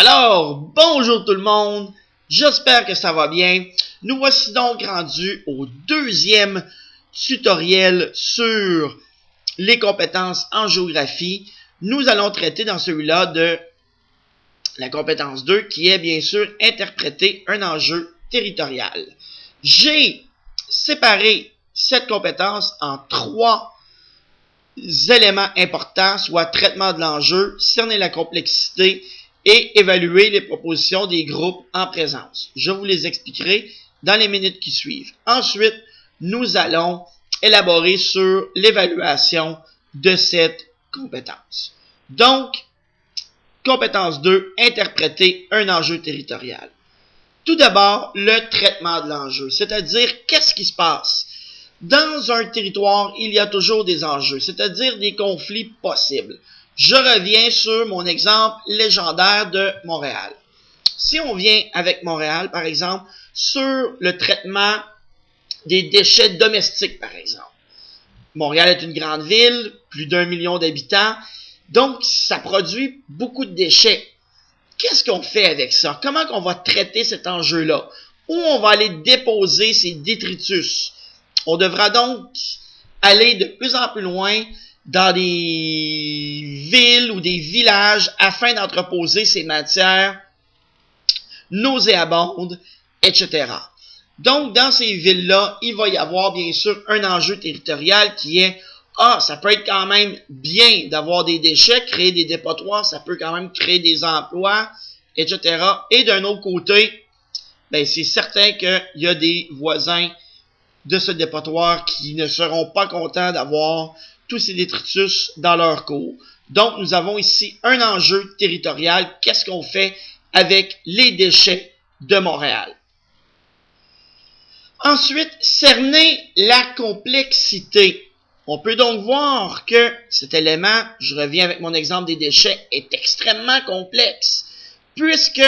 Alors, bonjour tout le monde, j'espère que ça va bien. Nous voici donc rendus au deuxième tutoriel sur les compétences en géographie. Nous allons traiter dans celui-là de la compétence 2 qui est bien sûr interpréter un enjeu territorial. J'ai séparé cette compétence en trois éléments importants, soit traitement de l'enjeu, cerner la complexité et évaluer les propositions des groupes en présence. Je vous les expliquerai dans les minutes qui suivent. Ensuite, nous allons élaborer sur l'évaluation de cette compétence. Donc, compétence 2, interpréter un enjeu territorial. Tout d'abord, le traitement de l'enjeu, c'est-à-dire qu'est-ce qui se passe. Dans un territoire, il y a toujours des enjeux, c'est-à-dire des conflits possibles. Je reviens sur mon exemple légendaire de Montréal. Si on vient avec Montréal, par exemple, sur le traitement des déchets domestiques, par exemple. Montréal est une grande ville, plus d'1 million d'habitants, donc ça produit beaucoup de déchets. Qu'est-ce qu'on fait avec ça? Comment on va traiter cet enjeu-là? Où on va aller déposer ces détritus? On devra donc aller de plus en plus loin dans des villes ou des villages afin d'entreposer ces matières nauséabondes, etc. Donc, dans ces villes-là, il va y avoir bien sûr un enjeu territorial qui est ça peut être quand même bien d'avoir des déchets, créer des dépotoirs, ça peut quand même créer des emplois, etc. Et d'un autre côté, ben, c'est certain qu'il y a des voisins de ce dépotoir qui ne seront pas contents d'avoir tous ces détritus dans leur cours. Donc, nous avons ici un enjeu territorial. Qu'est-ce qu'on fait avec les déchets de Montréal? Ensuite, cerner la complexité. On peut donc voir que cet élément, je reviens avec mon exemple des déchets, est extrêmement complexe, puisque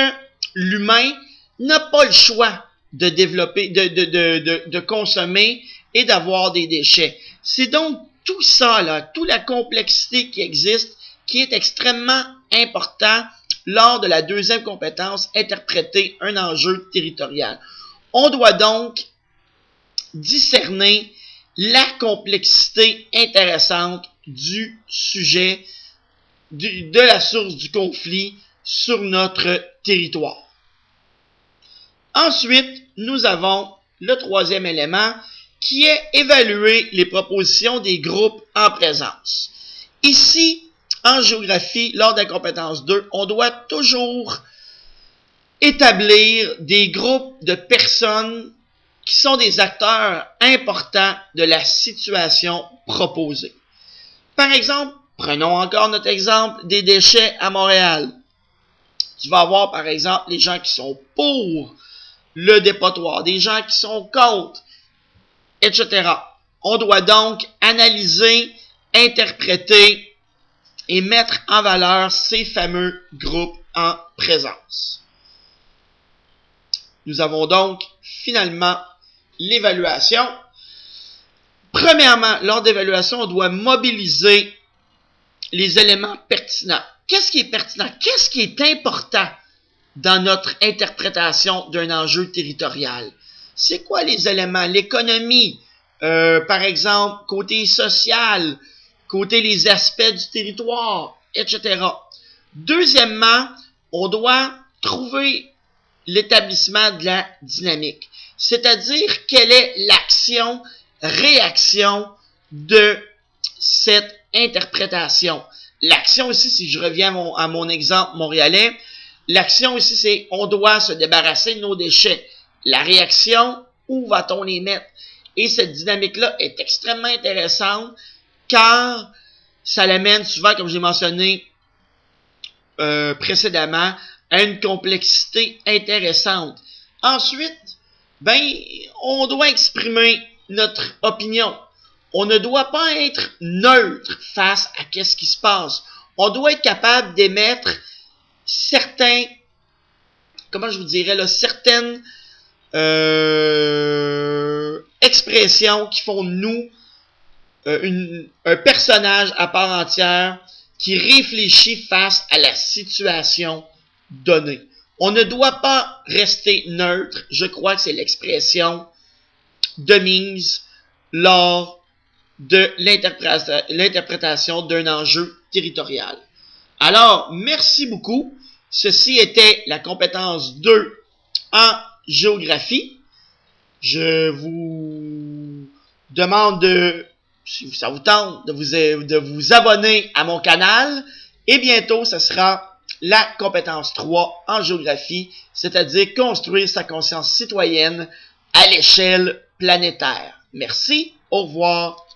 l'humain n'a pas le choix de développer, de consommer et d'avoir des déchets. C'est donc tout ça, là, toute la complexité qui existe, qui est extrêmement important lors de la deuxième compétence, interpréter un enjeu territorial. On doit donc discerner la complexité intéressante du sujet, de la source du conflit sur notre territoire. Ensuite, nous avons le troisième élément qui est évaluer les propositions des groupes en présence. Ici, en géographie, lors de la compétence 2, on doit toujours établir des groupes de personnes qui sont des acteurs importants de la situation proposée. Par exemple, prenons encore notre exemple des déchets à Montréal. Tu vas avoir par exemple les gens qui sont pour le dépotoir, des gens qui sont contre, etc. On doit donc analyser, interpréter et mettre en valeur ces fameux groupes en présence. Nous avons donc finalement l'évaluation. Premièrement, lors d'évaluation, on doit mobiliser les éléments pertinents. Qu'est-ce qui est pertinent? Qu'est-ce qui est important dans notre interprétation d'un enjeu territorial? C'est quoi les éléments? L'économie, par exemple, côté social, côté les aspects du territoire, etc. Deuxièmement, on doit trouver l'établissement de la dynamique, c'est-à-dire quelle est l'action-réaction de cette interprétation. L'action ici, si je reviens à mon exemple montréalais, l'action ici, c'est on doit se débarrasser de nos déchets. La réaction, où va-t-on les mettre? Et cette dynamique-là est extrêmement intéressante car ça l'amène souvent, comme j'ai mentionné précédemment, à une complexité intéressante. Ensuite, on doit exprimer notre opinion. On ne doit pas être neutre face à ce qui se passe. On doit être capable d'émettre certaines expressions qui font de nous un personnage à part entière qui réfléchit face à la situation données. On ne doit pas rester neutre. Je crois que c'est l'expression de mise lors de l'interprétation d'un enjeu territorial. Alors, merci beaucoup. Ceci était la compétence 2 en géographie. Je vous demande, si ça vous tente, de vous abonner à mon canal. Et bientôt, ce sera la compétence 3 en géographie, c'est-à-dire construire sa conscience citoyenne à l'échelle planétaire. Merci, au revoir.